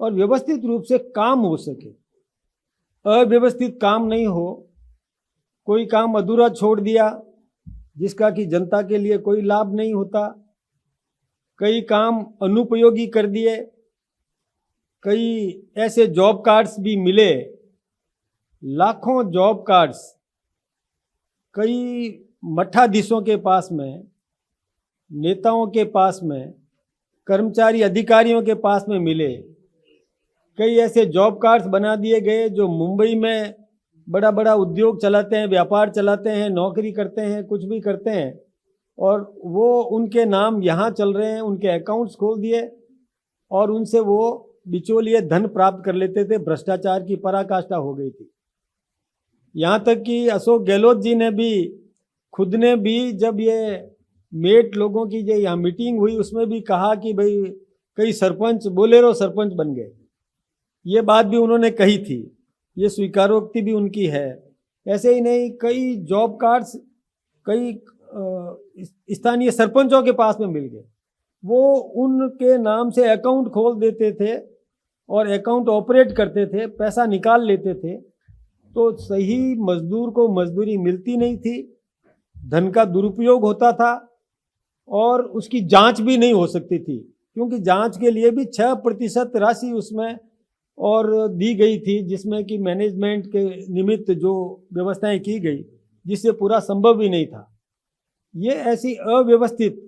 और व्यवस्थित रूप से काम हो सके। अव्यवस्थित काम नहीं हो, कोई काम अधूरा छोड़ दिया जिसका कि जनता के लिए कोई लाभ नहीं होता, कई काम अनुपयोगी कर दिए, कई ऐसे जॉब कार्ड्स भी मिले, लाखों जॉब कार्ड्स कई मठाधीशों के पास में, नेताओं के पास में, कर्मचारी अधिकारियों के पास में मिले। कई ऐसे जॉब कार्ड्स बना दिए गए जो मुंबई में बड़ा बड़ा उद्योग चलाते हैं, व्यापार चलाते हैं, नौकरी करते हैं, कुछ भी करते हैं, और वो उनके नाम यहाँ चल रहे हैं, उनके अकाउंट्स खोल दिए और उनसे वो बिचौलिए धन प्राप्त कर लेते थे। भ्रष्टाचार की पराकाष्ठा हो गई थी। यहाँ तक कि अशोक गहलोत जी ने भी खुद ने भी, जब ये मेट लोगों की जो यहाँ मीटिंग हुई उसमें भी कहा कि भाई कई सरपंच बोलेरो सरपंच बन गए। ये बात भी उन्होंने कही थी, ये स्वीकारोक्ति भी उनकी है। ऐसे ही नहीं, कई जॉब कार्ड्स कई स्थानीय सरपंचों के पास में मिल गए। वो उनके नाम से अकाउंट खोल देते थे और अकाउंट ऑपरेट करते थे, पैसा निकाल लेते थे। तो सही मजदूर को मजदूरी मिलती नहीं थी, धन का दुरुपयोग होता था और उसकी जांच भी नहीं हो सकती थी, क्योंकि जांच के लिए भी 6% राशि उसमें और दी गई थी, जिसमें कि मैनेजमेंट के निमित्त जो व्यवस्थाएं की गई, जिससे पूरा संभव ही नहीं था। ये ऐसी अव्यवस्थित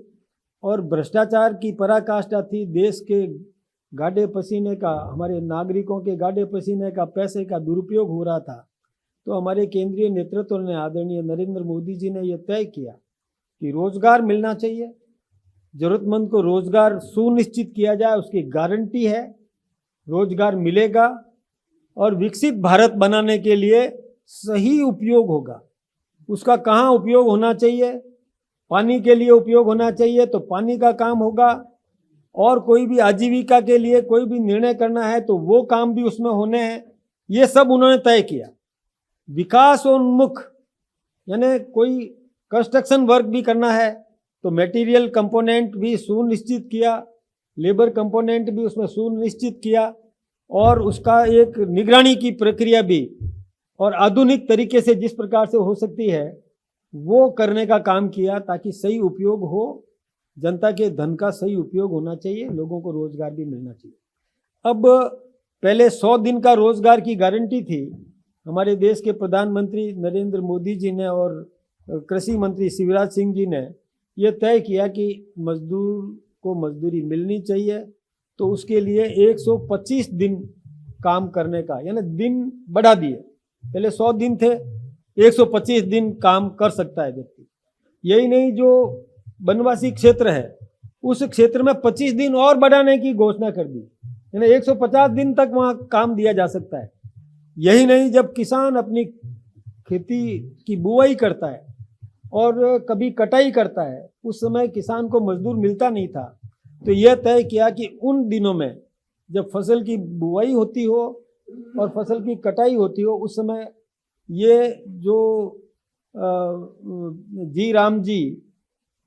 और भ्रष्टाचार की पराकाष्ठा थी। देश के गाढ़े पसीने का, हमारे नागरिकों के गाढ़े पसीने का, पैसे का दुरुपयोग हो रहा था। तो हमारे केंद्रीय नेतृत्व ने, आदरणीय नरेंद्र मोदी जी ने यह तय किया कि रोजगार मिलना चाहिए, जरूरतमंद को रोजगार सुनिश्चित किया जाए, उसकी गारंटी है, रोजगार मिलेगा और विकसित भारत बनाने के लिए सही उपयोग होगा। उसका कहाँ उपयोग होना चाहिए? पानी के लिए उपयोग होना चाहिए तो पानी का काम होगा, और कोई भी आजीविका के लिए कोई भी निर्णय करना है तो वो काम भी उसमें होने हैं। ये सब उन्होंने तय किया। विकासोन्मुख, यानी कोई कंस्ट्रक्शन वर्क भी करना है तो मटेरियल कंपोनेंट भी सुनिश्चित किया, लेबर कंपोनेंट भी उसमें सुनिश्चित किया, और उसका एक निगरानी की प्रक्रिया भी, और आधुनिक तरीके से जिस प्रकार से हो सकती है वो करने का काम किया, ताकि सही उपयोग हो, जनता के धन का सही उपयोग होना चाहिए, लोगों को रोजगार भी मिलना चाहिए। अब पहले 100 दिन का रोजगार की गारंटी थी। हमारे देश के प्रधानमंत्री नरेंद्र मोदी जी ने और कृषि मंत्री शिवराज सिंह जी ने यह तय किया कि मजदूर को मजदूरी मिलनी चाहिए, तो उसके लिए 125 दिन काम करने का, यानी दिन बढ़ा दिए। पहले 100 दिन थे, 125 दिन काम कर सकता है व्यक्ति। यही नहीं, जो वनवासी क्षेत्र है उस क्षेत्र में 25 दिन और बढ़ाने की घोषणा कर दी, यानी 150 दिन तक वहाँ काम दिया जा सकता है। यही नहीं, जब किसान अपनी खेती की बुआई करता है और कभी कटाई करता है, उस समय किसान को मजदूर मिलता नहीं था, तो यह तय किया कि उन दिनों में जब फसल की बुआई होती हो और फसल की कटाई होती हो, उस समय ये जो जी राम जी,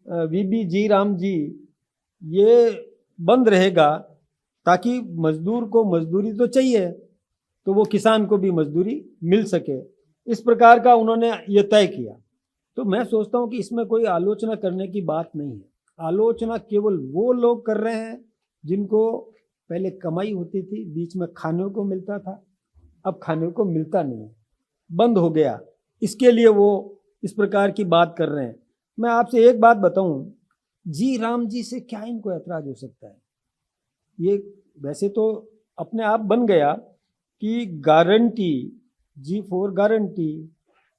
वीबी जी राम जी, ये बंद रहेगा, ताकि मजदूर को मजदूरी तो चाहिए, तो वो किसान को भी मजदूरी मिल सके। इस प्रकार का उन्होंने ये तय किया। तो मैं सोचता हूँ कि इसमें कोई आलोचना करने की बात नहीं है। आलोचना केवल वो लोग कर रहे हैं जिनको पहले कमाई होती थी, बीच में खाने को मिलता था, अब खाने को मिलता नहीं, बंद हो गया, इसके लिए वो इस प्रकार की बात कर रहे हैं। मैं आपसे एक बात बताऊं, जी राम जी से क्या इनको ऐतराज हो सकता है? ये वैसे तो अपने आप बन गया कि guarantee, G for guarantee,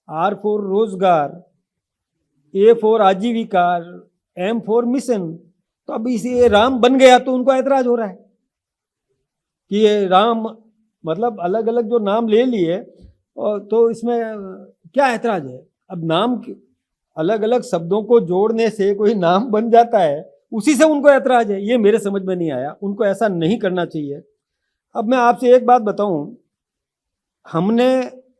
R for रोजगार, ए फॉर आजीविका, एम फॉर मिशन। तो अब इसे राम बन गया तो उनको ऐतराज हो रहा है कि ये राम, मतलब अलग अलग जो नाम ले लिए, और तो इसमें क्या ऐतराज है? अब नाम अलग अलग शब्दों को जोड़ने से कोई नाम बन जाता है, उसी से उनको ऐतराज है। ये मेरे समझ में नहीं आया, उनको ऐसा नहीं करना चाहिए। अब मैं आपसे एक बात बताऊं, हमने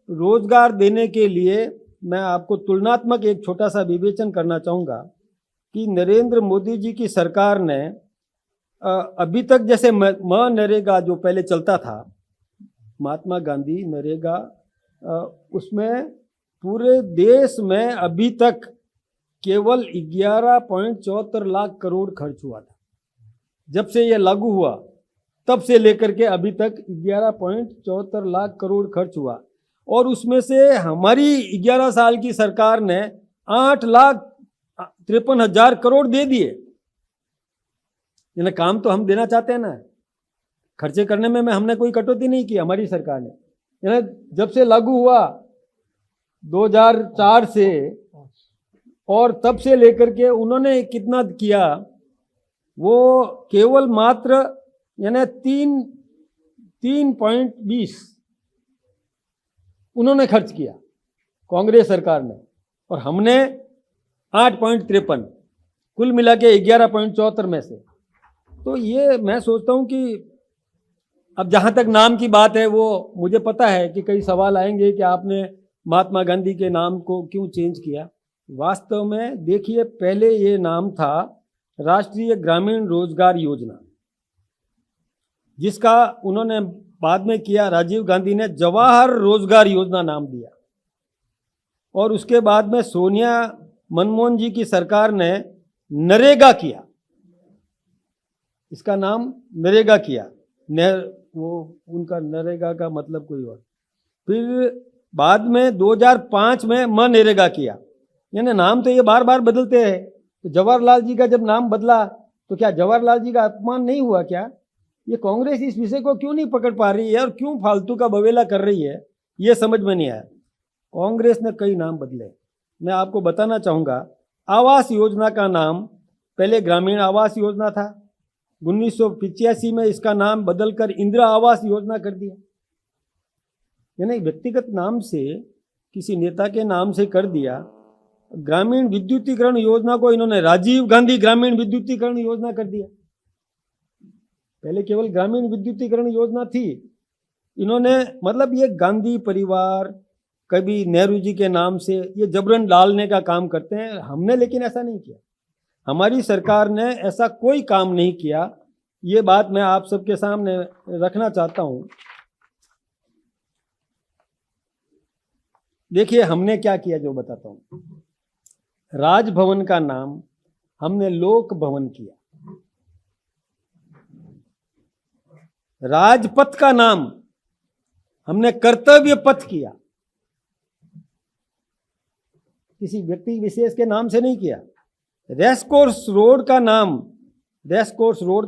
रोजगार देने के लिए, मैं आपको तुलनात्मक एक छोटा सा विवेचन करना चाहूँगा कि नरेंद्र मोदी जी की सरकार ने अभी तक जैसे मनरेगा जो पहले चलता था, महात्मा गांधी नरेगा, उसमें पूरे देश में अभी तक केवल 11.74 लाख करोड़ खर्च हुआ था। जब से ये लागू हुआ तब से लेकर के अभी तक 11.74 लाख करोड़ खर्च हुआ, और उसमें से हमारी 11 साल की सरकार ने 8,53,000 करोड़ दे दिए। यानी काम तो हम देना चाहते हैं ना, खर्चे करने में हमने कोई कटौती नहीं की हमारी सरकार ने। यानी जब से लागू हुआ 2004 से, और तब से लेकर के उन्होंने कितना किया, वो केवल मात्र यानी 3.20 उन्होंने खर्च किया कांग्रेस सरकार ने, और हमने 8.53, कुल मिला के 11.74 में से। तो ये मैं सोचता हूँ कि अब जहाँ तक नाम की बात है, वो मुझे पता है कि कई सवाल आएंगे कि आपने महात्मा गांधी के नाम को क्यों चेंज किया। वास्तव में देखिए, पहले ये नाम था राष्ट्रीय ग्रामीण रोजगार योजना, जिसका उन्होंने बाद में किया, राजीव गांधी ने जवाहर रोजगार योजना नाम दिया, और उसके बाद में सोनिया मनमोहन जी की सरकार ने नरेगा किया, इसका नाम नरेगा किया। वो उनका नरेगा का मतलब कोई और। फिर बाद में 2005 में मनरेगा किया। यानी नाम तो ये बार बार बदलते हैं। तो जवाहरलाल जी का जब नाम बदला तो क्या जवाहरलाल जी का अपमान नहीं हुआ क्या? ये कांग्रेस इस विषय को क्यों नहीं पकड़ पा रही है और क्यों फालतू का बवेला कर रही है, ये समझ में नहीं आया। कांग्रेस ने कई नाम बदले, मैं आपको बताना चाहूँगा। आवास योजना का नाम पहले ग्रामीण आवास योजना था, 1985 में इसका नाम बदलकर इंदिरा आवास योजना कर दिया। यानी व्यक्तिगत नाम से, किसी नेता के नाम से कर दिया। ग्रामीण विद्युतीकरण योजना को इन्होंने राजीव गांधी ग्रामीण विद्युतीकरण योजना कर दिया। पहले केवल ग्रामीण विद्युतीकरण योजना थी, इन्होंने मतलब ये गांधी परिवार, कभी नेहरू जी के नाम से ये जबरन डालने का काम करते हैं। हमने लेकिन ऐसा नहीं किया, हमारी सरकार ने ऐसा कोई काम नहीं किया। ये बात मैं आप सबके सामने रखना चाहता हूं। देखिए हमने क्या किया, जो बताता हूं। राजभवन का नाम हमने लोक भवन किया, राजपथ का नाम हमने कर्तव्य पथ किया, किसी व्यक्ति विशेष के नाम से नहीं किया। रेसकोर्स रोड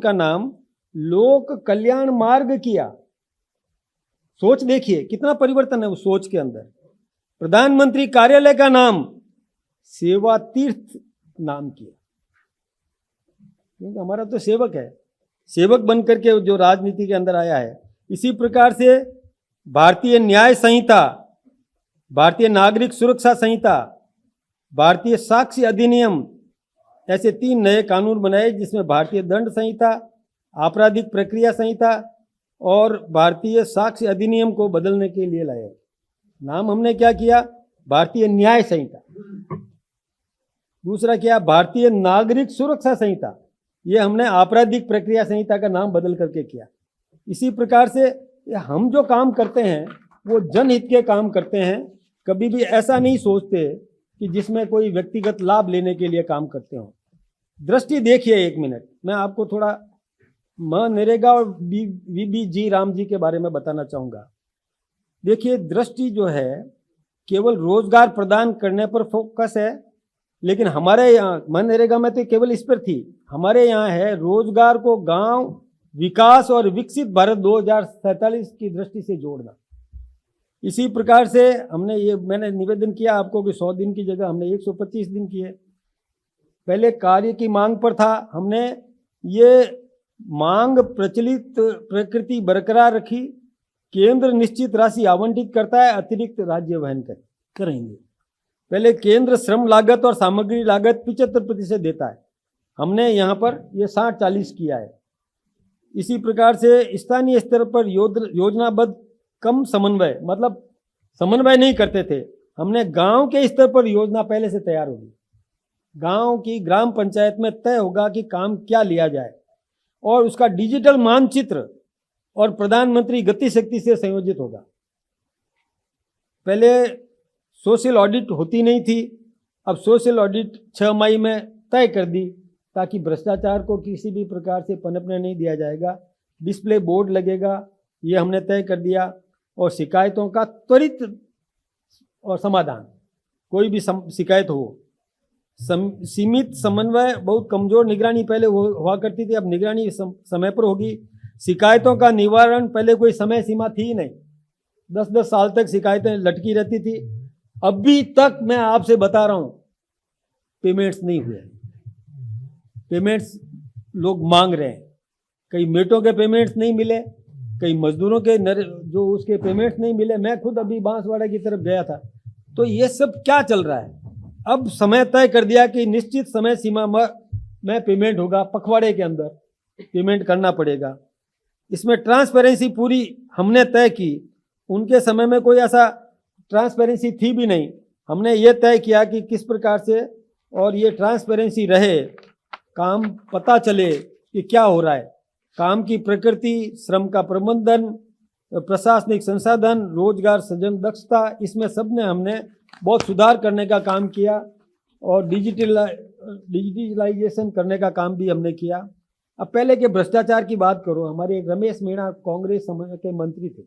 का नाम लोक कल्याण मार्ग किया। सोच देखिए कितना परिवर्तन है उस सोच के अंदर। प्रधानमंत्री कार्यालय का नाम सेवा तीर्थ नाम किया, क्योंकि हमारा तो सेवक है, सेवक बनकर के जो राजनीति के अंदर आया है। इसी प्रकार से भारतीय न्याय संहिता, भारतीय नागरिक सुरक्षा संहिता, भारतीय साक्ष्य अधिनियम, ऐसे 3 नए कानून बनाए, जिसमें भारतीय दंड संहिता, आपराधिक प्रक्रिया संहिता और भारतीय साक्ष्य अधिनियम को बदलने के लिए लाए। नाम हमने क्या किया, भारतीय न्याय संहिता। दूसरा क्या, भारतीय नागरिक सुरक्षा संहिता, ये हमने आपराधिक प्रक्रिया संहिता का नाम बदल करके किया। इसी प्रकार से हम जो काम करते हैं वो जनहित के काम करते हैं, कभी भी ऐसा नहीं सोचते कि जिसमें कोई व्यक्तिगत लाभ लेने के लिए काम करते हो। दृष्टि देखिए, 1 मिनट मैं आपको थोड़ा मनरेगा और वीबीजी राम जी के बारे में बताना चाहूँगा। देखिए दृष्टि जो है केवल रोजगार प्रदान करने पर फोकस है, लेकिन हमारे यहाँ मनरेगा में तो केवल इस पर थी। हमारे यहाँ है रोजगार को गांव विकास और विकसित भारत 2047 की दृष्टि से जोड़ना। इसी प्रकार से मैंने निवेदन किया आपको कि 100 दिन की जगह हमने 125 दिन किए। पहले कार्य की मांग पर था, हमने ये मांग प्रचलित प्रकृति बरकरार रखी। केंद्र निश्चित राशि आवंटित करता है, अतिरिक्त राज्य वहन करेंगे। पहले केंद्र श्रम लागत और सामग्री लागत 75% देता है, हमने यहाँ पर ये 60-40 किया है। इसी प्रकार से स्थानीय स्तर पर योजनाबद्ध कम समन्वय, मतलब समन्वय नहीं करते थे, हमने गांव के स्तर पर योजना पहले से तैयार होगी। गांव की ग्राम पंचायत में तय होगा कि काम क्या लिया जाए। और उसका डिजिटल मानचित्र और प्रधानमंत्री गति शक्ति से संयोजित होगा। पहले सोशल ऑडिट होती नहीं थी, अब सोशल ऑडिट 6 मई में तय कर दी, ताकि भ्रष्टाचार को किसी भी प्रकार से पनपने नहीं दिया जाएगा। डिस्प्ले बोर्ड लगेगा, ये हमने तय कर दिया, और शिकायतों का त्वरित और समाधान, कोई भी शिकायत हो, सीमित समन्वय, बहुत कमजोर निगरानी पहले हुआ करती थी, अब निगरानी समय पर होगी। शिकायतों का निवारण, पहले कोई समय सीमा थी ही नहीं, 10-10 साल तक शिकायतें लटकी रहती थी। अभी तक मैं आपसे बता रहा हूं, पेमेंट्स नहीं हुए। पेमेंट्स लोग मांग रहे हैं, कई मेटों के पेमेंट्स नहीं मिले, कई मजदूरों के जो उसके पेमेंट्स नहीं मिले। मैं खुद अभी बांसवाड़ा की तरफ गया था, तो ये सब क्या चल रहा है। अब समय तय कर दिया कि निश्चित समय सीमा में पेमेंट होगा, पखवाड़े के अंदर पेमेंट करना पड़ेगा। इसमें ट्रांसपेरेंसी पूरी हमने तय की। उनके समय में कोई ऐसा ट्रांसपेरेंसी थी भी नहीं। हमने ये तय किया कि किस प्रकार से और ये ट्रांसपेरेंसी रहे, काम पता चले कि क्या हो रहा है, काम की प्रकृति, श्रम का प्रबंधन, प्रशासनिक संसाधन, रोजगार सृजन, दक्षता, इसमें सब ने हमने बहुत सुधार करने का काम किया, और डिजिटलाइजेशन करने का काम भी हमने किया। अब पहले के भ्रष्टाचार की बात करो, हमारे एक रमेश मीणा कांग्रेस के मंत्री थे,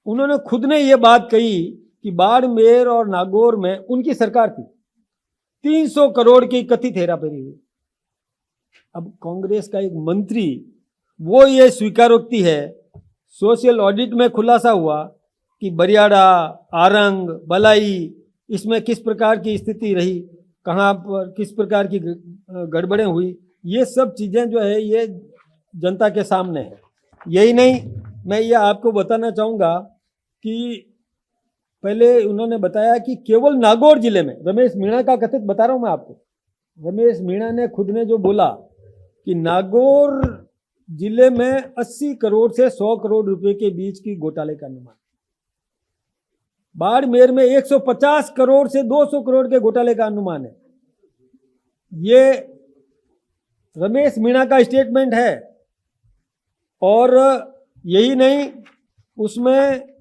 उन्होंने खुद ने ये बात कही कि बाड़मेर और नागौर में उनकी सरकार थी, 300 करोड़ की कथित हेराफेरी हुई। अब कांग्रेस का एक मंत्री वो ये स्वीकारोक्ति है, सोशल ऑडिट में खुलासा हुआ कि बरियाड़ा, आरंग, बलाई, इसमें किस प्रकार की स्थिति रही, कहाँ पर किस प्रकार की गड़बड़ें हुई, ये सब चीज़ें जो है ये जनता के सामने है। यही नहीं, मैं ये आपको बताना चाहूँगा कि पहले उन्होंने बताया कि केवल नागौर जिले में, रमेश मीणा का कथित बता रहा हूँ मैं आपको, रमेश मीणा ने खुद ने जो बोला कि नागौर जिले में 80 करोड़ से 100 करोड़ रुपए के बीच की घोटाले का अनुमान, बाड़मेर में 150 करोड़ से 200 करोड़ के घोटाले का अनुमान है। ये रमेश मीणा का स्टेटमेंट है। और यही नहीं, उसमें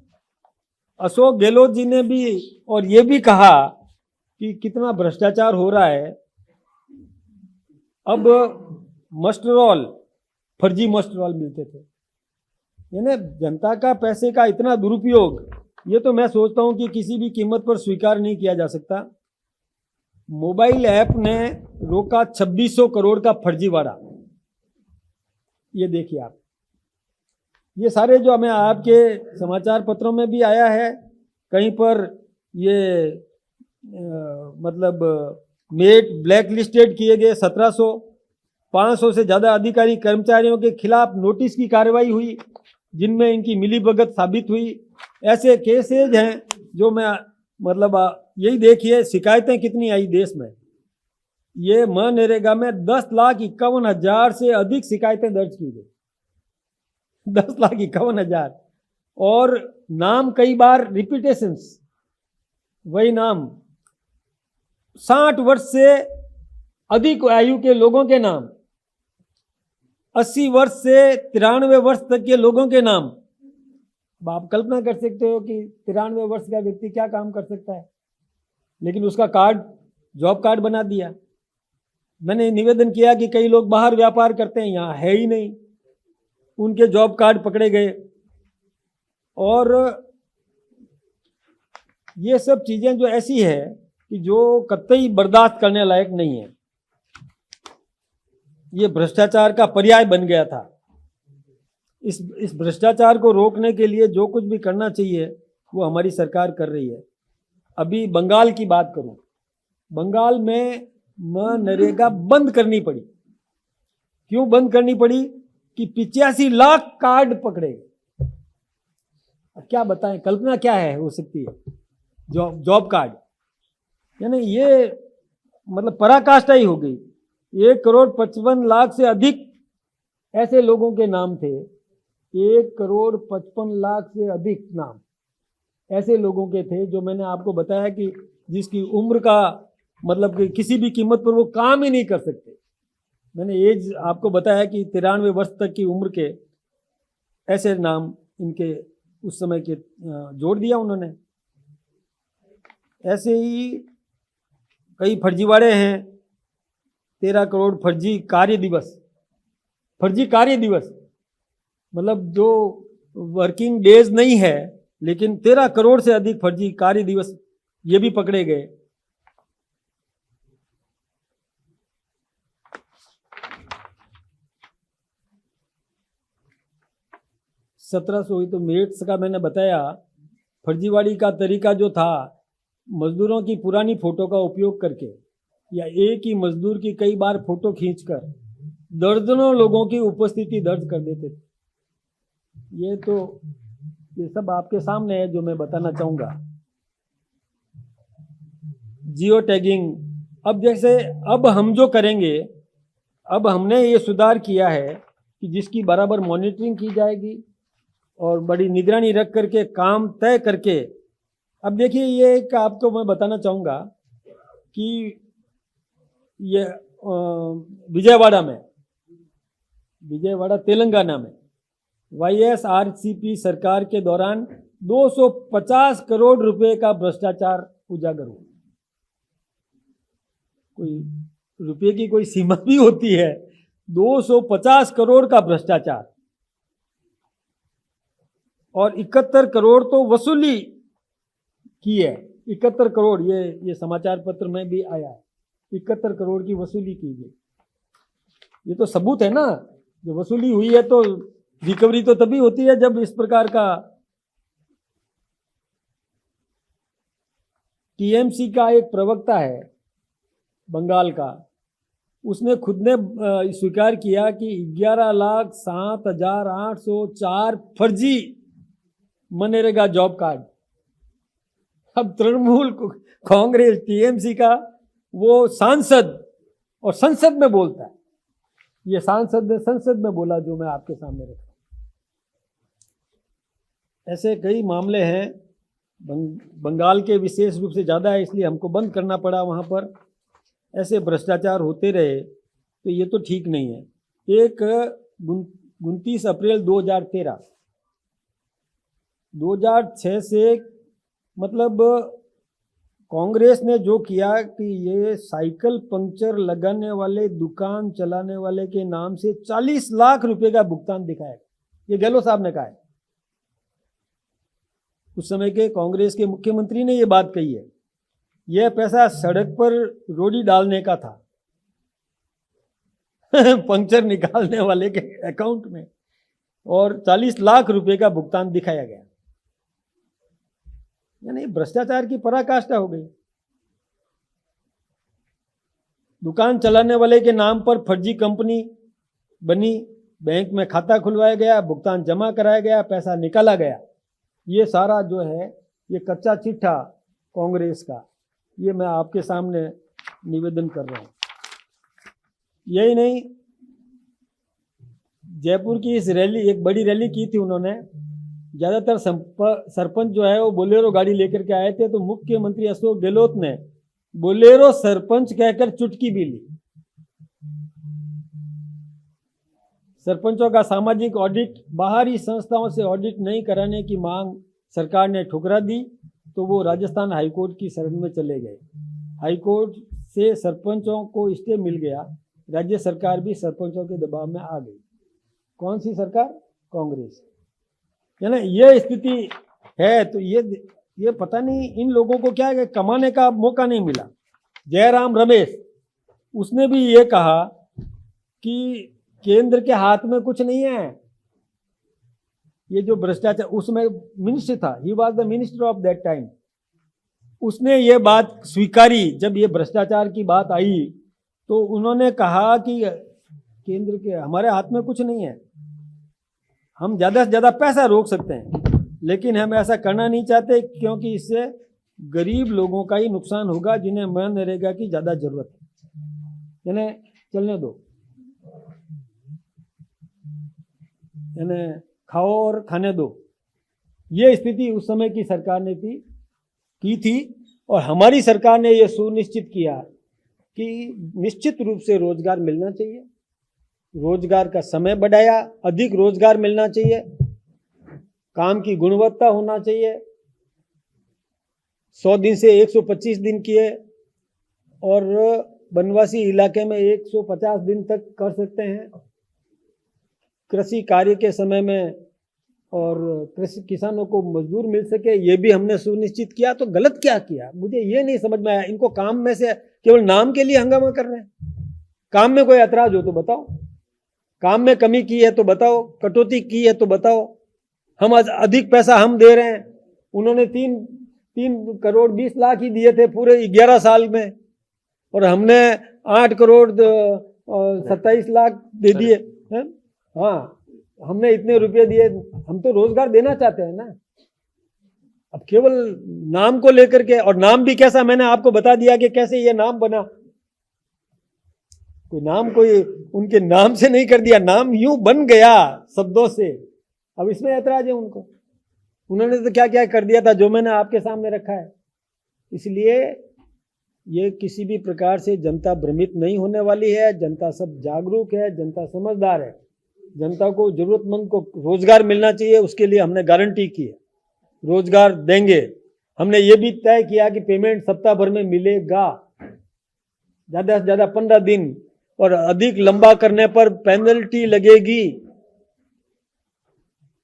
अशोक गहलोत जी ने भी और ये भी कहा कि कितना भ्रष्टाचार हो रहा है। अब मस्टर रोल, फर्जी मस्टर रोल मिलते थे, यानी जनता का पैसे का इतना दुरुपयोग, ये तो मैं सोचता हूं कि किसी भी कीमत पर स्वीकार नहीं किया जा सकता। मोबाइल ऐप ने रोका 2600 करोड़ का फर्जीवाड़ा। ये देखिए आप, ये सारे जो हमें आपके समाचार पत्रों में भी आया है, कहीं पर ये मतलब मेट ब्लैक लिस्टेड किए गए 1700, 500 से ज़्यादा अधिकारी कर्मचारियों के खिलाफ नोटिस की कार्रवाई हुई, जिनमें इनकी मिलीभगत साबित हुई। ऐसे केसेज हैं जो मैं मतलब यही देखिए शिकायतें कितनी आई देश में। ये मनरेगा में 10,51,000 से अधिक शिकायतें दर्ज की गई, 10,51,000, और नाम कई बार रिपीटेशंस, वही नाम, 60 वर्ष से अधिक आयु के लोगों के नाम, 80 वर्ष से 93 वर्ष तक के लोगों के नाम। अब आप कल्पना कर सकते हो कि 93 वर्ष का व्यक्ति क्या काम कर सकता है, लेकिन उसका कार्ड जॉब कार्ड बना दिया। मैंने निवेदन किया कि कई लोग बाहर व्यापार करते हैं, यहाँ है ही नहीं, उनके जॉब कार्ड पकड़े गए। और ये सब चीजें जो ऐसी है कि जो कतई बर्दाश्त करने लायक नहीं है। ये भ्रष्टाचार का पर्याय बन गया था। इस भ्रष्टाचार को रोकने के लिए जो कुछ भी करना चाहिए वो हमारी सरकार कर रही है। अभी बंगाल की बात करूं, बंगाल में मनरेगा बंद करनी पड़ी। क्यों बंद करनी पड़ी? कि 85 लाख कार्ड पकड़े। अब क्या बताएं, कल्पना क्या है हो सकती है जॉब कार्ड, यानी ये मतलब पराकाष्ठा ही हो गई। 1,55,00,000 से अधिक ऐसे लोगों के नाम थे, 1,55,00,000 से अधिक नाम ऐसे लोगों के थे जो मैंने आपको बताया कि जिसकी उम्र का मतलब कि किसी भी कीमत पर वो काम ही नहीं कर सकते। मैंने एज आपको बताया कि 93 वर्ष तक की उम्र के ऐसे नाम इनके उस समय के जोड़ दिया उन्होंने। ऐसे ही कई फर्जीवाड़े हैं। 13 करोड़ फर्जी कार्य दिवस, मतलब जो वर्किंग डेज नहीं है, लेकिन 13 करोड़ से अधिक फर्जी कार्य दिवस ये भी पकड़े गए। सत्रह सौ तो मेट्स का मैंने बताया। फर्जीवाड़ी का तरीका जो था, मजदूरों की पुरानी फोटो का उपयोग करके या एक ही मजदूर की कई बार फोटो खींचकर दर्जनों लोगों की उपस्थिति दर्ज कर देते थे। ये सब आपके सामने है जो मैं बताना चाहूंगा। जियो टैगिंग, अब हम जो करेंगे, अब हमने ये सुधार किया है कि जिसकी बराबर मॉनिटरिंग की जाएगी और बड़ी निगरानी रख करके काम तय करके। अब देखिए, ये एक आपको मैं बताना चाहूँगा कि ये विजयवाड़ा तेलंगाना में YSRCP सरकार के दौरान 250 करोड़ रुपए का भ्रष्टाचार उजागर हुआ। कोई रुपए की कोई सीमा भी होती है? 250 करोड़ का भ्रष्टाचार और 71 करोड़ तो वसूली की है। 71 करोड़, ये समाचार पत्र में भी आया है। 71 करोड़ की वसूली की गई। ये तो सबूत है ना, जो वसूली हुई है तो रिकवरी तो तभी होती है जब इस प्रकार का। TMC का एक प्रवक्ता है बंगाल का, उसने खुद ने स्वीकार किया कि 11,07,804 फर्जी मनरेगा जॉब कार्ड। अब तृणमूल कांग्रेस TMC का वो सांसद और संसद में बोलता है। ये सांसद ने संसद में बोला जो मैं आपके सामने रखा। ऐसे कई मामले हैं। बंगाल के विशेष रूप से ज़्यादा है, इसलिए हमको बंद करना पड़ा वहाँ पर। ऐसे भ्रष्टाचार होते रहे तो ये तो ठीक नहीं है। एक 29 अप्रैल 2006 से मतलब कांग्रेस ने जो किया कि ये साइकिल पंक्चर लगाने वाले, दुकान चलाने वाले के नाम से 40 लाख रुपए का भुगतान दिखाया। ये गहलोत साहब ने कहा है। उस समय के कांग्रेस के मुख्यमंत्री ने ये बात कही है। यह पैसा सड़क पर रोड़ी डालने का था पंक्चर निकालने वाले के अकाउंट में, और 40 लाख रुपए का भुगतान दिखाया गया। यानी भ्रष्टाचार की पराकाष्ठा हो गई। दुकान चलाने वाले के नाम पर फर्जी कंपनी बनी, बैंक में खाता खुलवाया गया, भुगतान जमा कराया गया, पैसा निकाला गया। ये सारा जो है ये कच्चा चिट्ठा कांग्रेस का, ये मैं आपके सामने निवेदन कर रहा हूँ। यही नहीं, जयपुर की इस रैली, एक बड़ी रैली की थी उन्होंने। ज़्यादातर सरपंच जो है वो बोलेरो गाड़ी लेकर के आए थे, तो मुख्यमंत्री अशोक गहलोत ने बोलेरो सरपंच कहकर चुटकी भी ली। सरपंचों का सामाजिक ऑडिट, बाहरी संस्थाओं से ऑडिट नहीं कराने की मांग सरकार ने ठुकरा दी, तो वो राजस्थान हाईकोर्ट की शरण में चले गए। हाईकोर्ट से सरपंचों को स्टे मिल गया। राज्य सरकार भी सरपंचों के दबाव में आ गई। कौन सी सरकार? कांग्रेस। यानी ये स्थिति है। तो ये पता नहीं इन लोगों को क्या है, कमाने का मौका नहीं मिला। जयराम रमेश, उसने भी ये कहा कि केंद्र के हाथ में कुछ नहीं है। ये जो भ्रष्टाचार, उसमें मिनिस्टर था, he was the minister of that time, उसने ये बात स्वीकारी। जब ये भ्रष्टाचार की बात आई तो उन्होंने कहा कि केंद्र के हमारे हाथ में कुछ नहीं है, हम ज़्यादा से ज़्यादा पैसा रोक सकते हैं, लेकिन हम ऐसा करना नहीं चाहते क्योंकि इससे गरीब लोगों का ही नुकसान होगा जिन्हें मनरेगा की ज़्यादा ज़रूरत है। यानी चलने दो, यानी खाओ और खाने दो। ये स्थिति उस समय की सरकार ने की थी। और हमारी सरकार ने यह सुनिश्चित किया कि निश्चित रूप से रोजगार मिलना चाहिए, रोजगार का समय बढ़ाया, अधिक रोजगार मिलना चाहिए, काम की गुणवत्ता होना चाहिए, 100 दिन से 125 दिन किए और बनवासी इलाके में 150 दिन तक कर सकते हैं। कृषि कार्य के समय में और कृषि किसानों को मजदूर मिल सके, ये भी हमने सुनिश्चित किया। तो गलत क्या किया, मुझे ये नहीं समझ में आया। इनको काम में से केवल नाम के लिए हंगामा कर रहे हैं। काम में कोई ऐतराज हो तो बताओ, काम में कमी की है तो बताओ, कटौती की है तो बताओ। हम अधिक पैसा हम दे रहे हैं, उन्होंने 3 करोड़ 20 लाख ही दिए थे पूरे 11 साल में, और हमने 8 करोड़ 27 लाख दे दिए हैं। हाँ, हमने इतने रुपए दिए। हम तो रोजगार देना चाहते हैं ना। अब केवल नाम को लेकर के, और नाम भी कैसा, मैंने आपको बता दिया कि कैसे ये नाम बना। कोई उनके नाम से नहीं कर दिया, नाम यूं बन गया शब्दों से। अब इसमें ऐतराज है उनको। उन्होंने तो क्या क्या कर दिया था जो मैंने आपके सामने रखा है। इसलिए ये किसी भी प्रकार से जनता भ्रमित नहीं होने वाली है। जनता सब जागरूक है, जनता समझदार है। जनता को, जरूरतमंद को रोजगार मिलना चाहिए, उसके लिए हमने गारंटी की है, रोजगार देंगे। हमने ये भी तय किया कि पेमेंट सप्ताह भर में मिलेगा, ज्यादा से ज्यादा 15 दिन, और अधिक लंबा करने पर पेनल्टी लगेगी,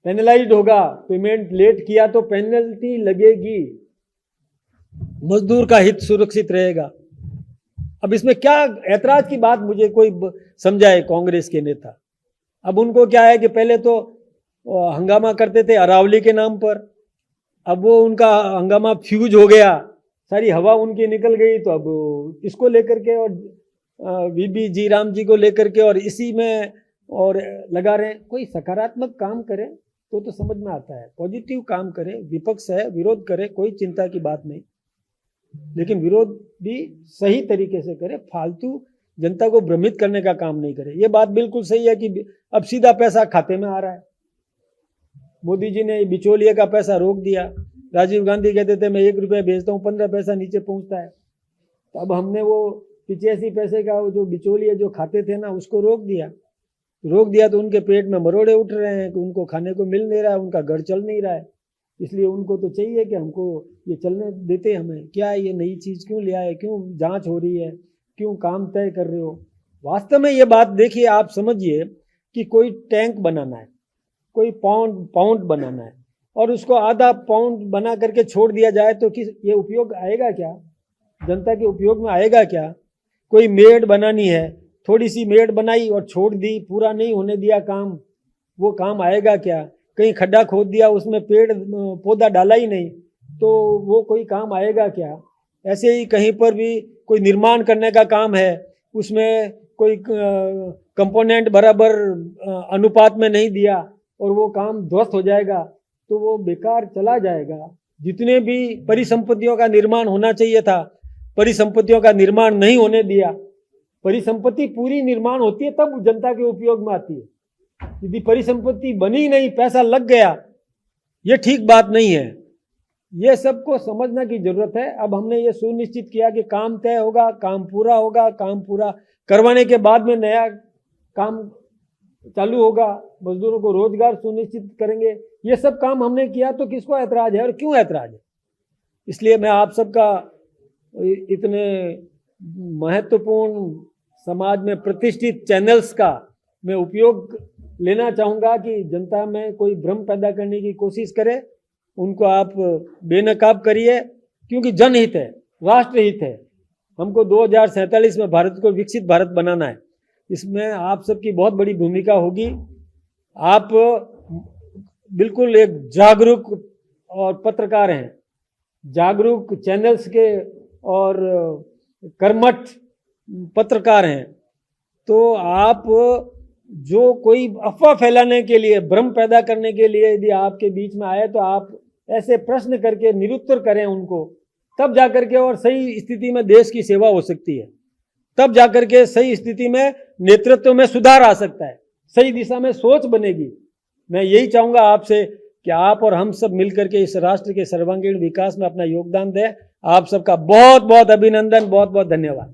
पेनलाइज्ड होगा। पेमेंट लेट किया तो पेनल्टी लगेगी, मजदूर का हित सुरक्षित रहेगा। अब इसमें क्या ऐतराज की बात मुझे कोई समझाए कांग्रेस के नेता। अब उनको क्या है कि पहले तो हंगामा करते थे अरावली के नाम पर, अब वो उनका हंगामा फ्यूज हो गया, सारी हवा उनकी निकल गई, तो अब इसको लेकर के और वीबी जी राम जी को लेकर के और इसी में और लगा रहे हैं। कोई सकारात्मक काम करे तो समझ में आता है, पॉजिटिव काम करे। विपक्ष है, विरोध करे, कोई चिंता की बात नहीं, लेकिन विरोध भी सही तरीके से करे, फालतू जनता को भ्रमित करने का काम नहीं करे। ये बात बिल्कुल सही है कि अब सीधा पैसा खाते में आ रहा है। मोदी जी ने बिचौलिए का पैसा रोक दिया। राजीव गांधी कहते थे मैं 1 रुपया भेजता हूँ 15 पैसा नीचे पहुंचता है। तो अब हमने वो 85 पैसे का जो बिचौलिए जो खाते थे ना, उसको रोक दिया तो उनके पेट में मरोड़े उठ रहे हैं कि उनको खाने को मिल नहीं रहा है, उनका घर चल नहीं रहा है। इसलिए उनको तो चाहिए कि हमको ये चलने देते, हमें क्या ये नई चीज़ क्यों ले आए, क्यों जांच हो रही है, क्यों काम तय कर रहे हो। वास्तव में ये बात देखिए, आप समझिए कि कोई टैंक बनाना है, कोई पाउंड बनाना है, और उसको आधा पाउंड बना करके छोड़ दिया जाए तो किस ये उपयोग आएगा क्या, जनता के उपयोग में आएगा क्या। कोई मेड़ बनानी है, थोड़ी सी मेड़ बनाई और छोड़ दी, पूरा नहीं होने दिया काम, वो काम आएगा क्या। कहीं खड्डा खोद दिया, उसमें पेड़ पौधा डाला ही नहीं, तो वो कोई काम आएगा क्या। ऐसे ही कहीं पर भी कोई निर्माण करने का काम है, उसमें कोई कंपोनेंट बराबर अनुपात में नहीं दिया और वो काम ध्वस्त हो जाएगा तो वो बेकार चला जाएगा। जितने भी परिसंपत्तियों का निर्माण होना चाहिए था, परिसंपत्तियों का निर्माण नहीं होने दिया। परिसंपत्ति पूरी निर्माण होती है तब जनता के उपयोग में आती है। यदि परिसंपत्ति बनी नहीं, पैसा लग गया, ये ठीक बात नहीं है। ये सबको समझना की जरूरत है। अब हमने ये सुनिश्चित किया कि काम तय होगा, काम पूरा होगा, काम पूरा करवाने के बाद में नया काम चालू होगा, मजदूरों को रोजगार सुनिश्चित करेंगे। ये सब काम हमने किया तो किसको ऐतराज है और क्यों ऐतराज है। इसलिए मैं आप सबका इतने महत्वपूर्ण समाज में प्रतिष्ठित चैनल्स का मैं उपयोग लेना चाहूँगा कि जनता में कोई भ्रम पैदा करने की कोशिश करे, उनको आप बेनकाब करिए, क्योंकि जनहित है, राष्ट्रहित है। हमको 2047 में भारत को विकसित भारत बनाना है। इसमें आप सबकी बहुत बड़ी भूमिका होगी। आप बिल्कुल एक जागरूक और पत्रकार हैं, जागरूक चैनल्स के और कर्मठ पत्रकार हैं, तो आप जो कोई अफवाह फैलाने के लिए, भ्रम पैदा करने के लिए यदि आपके बीच में आए तो आप ऐसे प्रश्न करके निरुत्तर करें उनको, तब जाकर के और सही स्थिति में देश की सेवा हो सकती है। तब जाकर के सही स्थिति में नेतृत्व में सुधार आ सकता है, सही दिशा में सोच बनेगी। मैं यही चाहूँगा आपसे कि आप और हम सब मिलकर के इस राष्ट्र के सर्वांगीण विकास में अपना योगदान दें। आप सबका बहुत बहुत अभिनंदन, बहुत बहुत धन्यवाद।